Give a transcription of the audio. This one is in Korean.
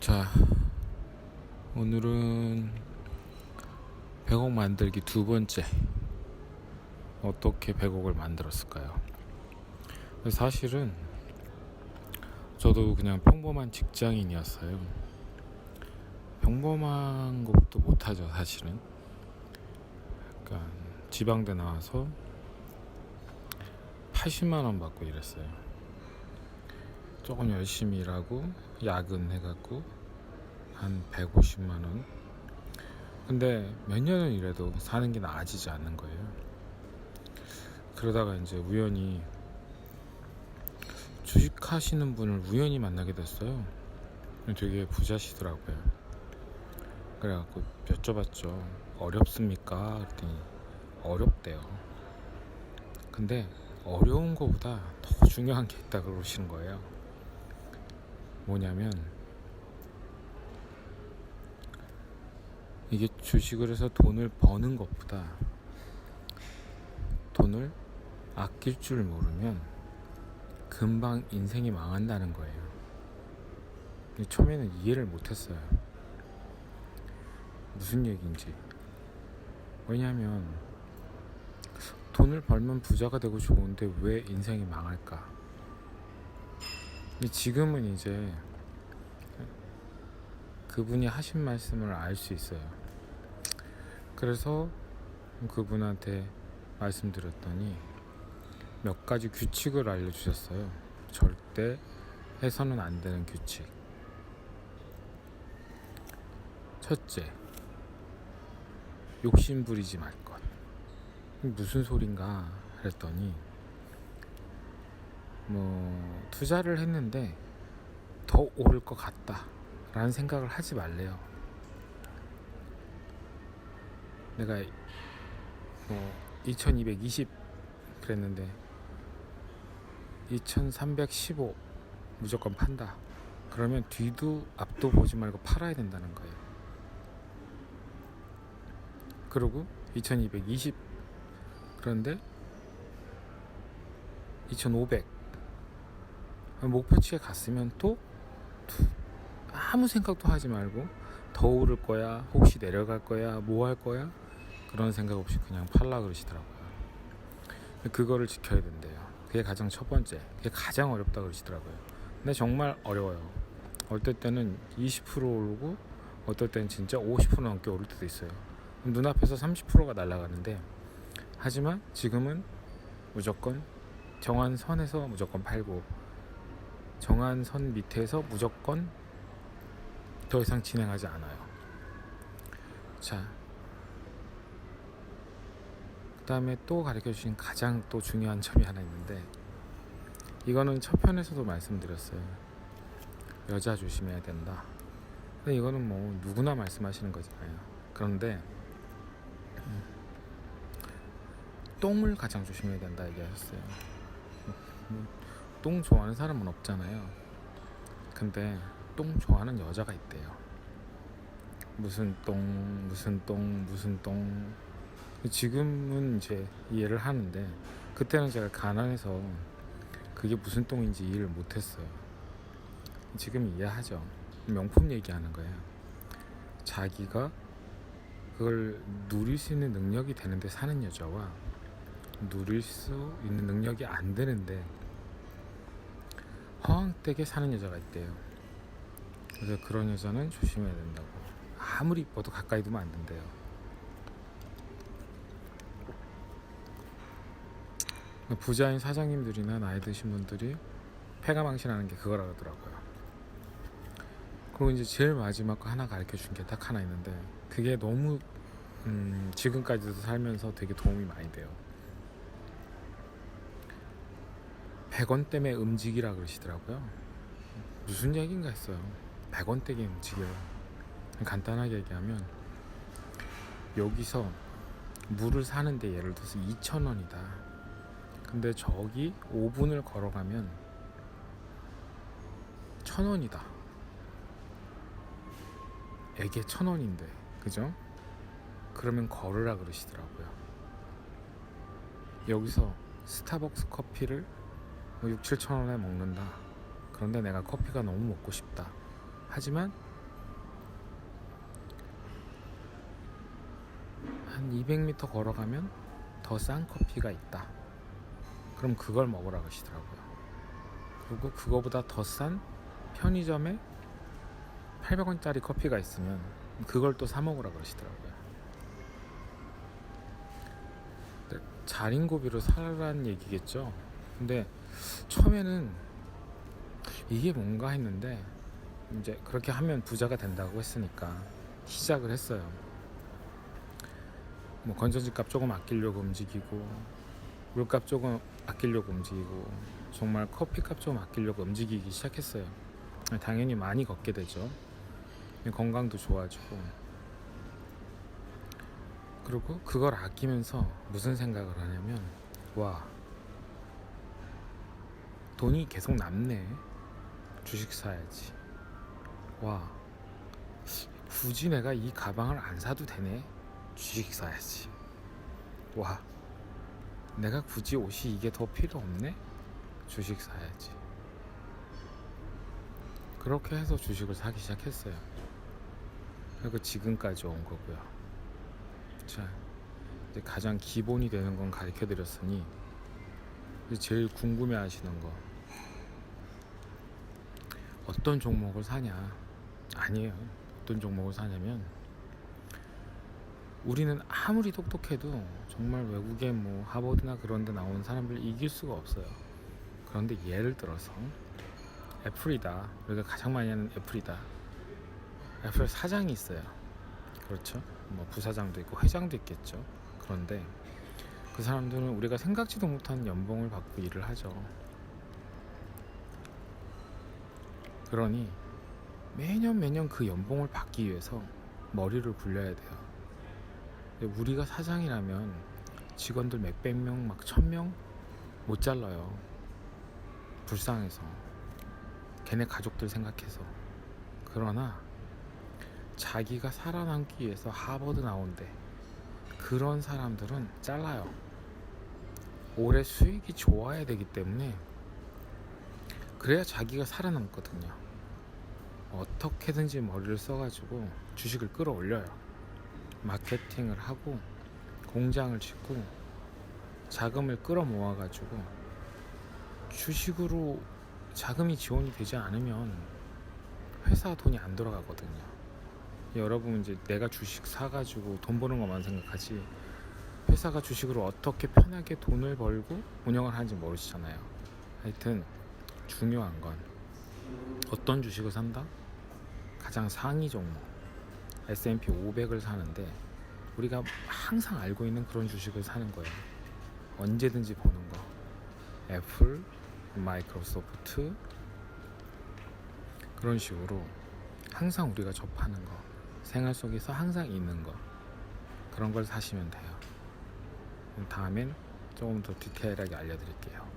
자, 오늘은 100억 만들기 두 번째. 어떻게 100억을 만들었을까요? 사실은 저도 그냥 평범한 직장인이었어요. 평범한 것도 못하죠, 사실은. 그러니까 지방대 나와서 80만 원 받고 일했어요. 조금 열심히 일하고 야근 해갖고 한 150만 원. 근데 몇 년을 일해도 사는 게 나아지지 않는 거예요. 그러다가 이제 우연히 주식하시는 분을 우연히 만나게 됐어요. 되게 부자시더라고요. 그래갖고 여쭤봤죠. 어렵습니까? 그랬더니 어렵대요. 근데 어려운 거보다 더 중요한 게 있다 그러시는 거예요. 뭐냐면 이게 주식을 해서 돈을 버는 것보다 돈을 아낄 줄 모르면 금방 인생이 망한다는 거예요. 처음에는 이해를 못했어요. 무슨 얘기인지. 왜냐하면 돈을 벌면 부자가 되고 좋은데 왜 인생이 망할까? 지금은 이제 그분이 하신 말씀을 알 수 있어요. 그래서 그분한테 말씀드렸더니 몇 가지 규칙을 알려주셨어요. 절대 해서는 안 되는 규칙. 첫째, 욕심 부리지 말 것. 무슨 소린가 그랬더니 투자를 했는데 더 오를 것 같다 라는 생각을 하지 말래요. 내가 2220 그랬는데 2315 무조건 판다. 그러면 뒤도 앞도 보지 말고 팔아야 된다는 거예요. 그리고 2220 그런데 2500 목표치에 갔으면 또 아무 생각도 하지 말고 더 오를 거야, 혹시 내려갈 거야, 뭐 할 거야, 그런 생각 없이 그냥 팔라 그러시더라고요. 그거를 지켜야 된대요. 그게 가장 첫 번째, 그게 가장 어렵다 그러시더라고요. 근데 정말 어려워요. 어떨 때는 20% 오르고 어떨 때는 진짜 50% 넘게 오를 때도 있어요. 눈앞에서 30%가 날아가는데, 하지만 지금은 무조건 정한 선에서 무조건 팔고 정한 선 밑에서 무조건 더 이상 진행하지 않아요. 자, 그 다음에 또 가르쳐주신 가장 또 중요한 점이 하나 있는데, 이거는 첫 편에서도 말씀드렸어요. 여자 조심해야 된다. 근데 이거는 누구나 말씀하시는 거잖아요. 그런데 똥을 가장 조심해야 된다 얘기하셨어요. 똥 좋아하는 사람은 없잖아요. 근데 똥 좋아하는 여자가 있대요. 무슨 똥. 지금은 이제 이해를 하는데, 그때는 제가 가난해서 그게 무슨 똥인지 이해를 못했어요. 지금 이해하죠. 명품 얘기하는 거예요. 자기가 그걸 누릴 수 있는 능력이 되는데 사는 여자와 누릴 수 있는 능력이 안 되는데 허황되게 사는 여자가 있대요. 그래서 그런 여자는 조심해야 된다고. 아무리 이뻐도 가까이 두면 안 된대요. 부자인 사장님들이나 나이 드신 분들이 패가망신하는 게 그거라 그러더라고요. 그리고 이제 제일 마지막 거 하나 가르쳐준 게 딱 하나 있는데, 그게 너무 지금까지도 살면서 되게 도움이 많이 돼요. 100원 때문에 움직이라 그러시더라고요. 무슨 얘기인가 했어요. 100원 때문에 움직여요. 간단하게 얘기하면, 여기서 물을 사는데 예를 들어서 2,000원이다. 근데 저기 5분을 걸어가면 1,000원이다. 에게 1,000원인데, 그죠? 그러면 걸으라 그러시더라고요. 여기서 스타벅스 커피를 6, 7천 원에 먹는다. 그런데 내가 커피가 너무 먹고 싶다. 하지만 한 200m 걸어가면 더 싼 커피가 있다. 그럼 그걸 먹으라 그러시더라고요. 그리고 그거보다 더 싼 편의점에 800원짜리 커피가 있으면 그걸 또 사 먹으라 그러시더라고요. 자린고비로 살라는 얘기겠죠. 근데 처음에는 이게 뭔가 했는데 이제 그렇게 하면 부자가 된다고 했으니까 시작을 했어요. 뭐 건전지 값 조금 아끼려고 움직이고, 물값 조금 아끼려고 움직이고, 정말 커피 값 조금 아끼려고 움직이기 시작했어요. 당연히 많이 걷게 되죠. 건강도 좋아지고. 그리고 그걸 아끼면서 무슨 생각을 하냐면, 와, 돈이 계속 남네. 주식 사야지. 와, 굳이 내가 이 가방을 안 사도 되네. 주식 사야지. 와, 내가 굳이 옷이 이게 더 필요 없네. 주식 사야지. 그렇게 해서 주식을 사기 시작했어요. 그리고 지금까지 온 거고요. 자, 이제 가장 기본이 되는 건 가르쳐 드렸으니 이제 제일 궁금해 하시는 거, 어떤 종목을 사냐? 아니에요. 어떤 종목을 사냐면, 우리는 아무리 똑똑해도 정말 외국에 뭐 하버드나 그런 데 나온 사람들 이길 수가 없어요. 그런데 예를 들어서 애플이다. 우리가 가장 많이 하는 애플이다. 애플 사장이 있어요. 그렇죠? 뭐 부사장도 있고 회장도 있겠죠. 그런데 그 사람들은 우리가 생각지도 못한 연봉을 받고 일을 하죠. 그러니 매년 그 연봉을 받기 위해서 머리를 굴려야 돼요. 우리가 사장이라면 직원들 몇백 명, 막 1000명 못 잘라요. 불쌍해서. 걔네 가족들 생각해서. 그러나 자기가 살아남기 위해서 하버드 나온대. 그런 사람들은 잘라요. 올해 수익이 좋아야 되기 때문에, 그래야 자기가 살아남거든요. 어떻게든지 머리를 써가지고 주식을 끌어올려요. 마케팅을 하고 공장을 짓고 자금을 끌어 모아가지고, 주식으로 자금이 지원이 되지 않으면 회사 돈이 안 돌아가거든요. 여러분 이제 내가 주식 사가지고 돈 버는 것만 생각하지, 회사가 주식으로 어떻게 편하게 돈을 벌고 운영을 하는지 모르시잖아요. 하여튼 중요한 건 어떤 주식을 산다? 가장 상위 종목 S&P 500을 사는데, 우리가 항상 알고 있는 그런 주식을 사는 거예요. 언제든지 보는 거. 애플, 마이크로소프트, 그런 식으로 항상 우리가 접하는 거, 생활 속에서 항상 있는 거, 그런 걸 사시면 돼요. 다음엔 조금 더 디테일하게 알려드릴게요.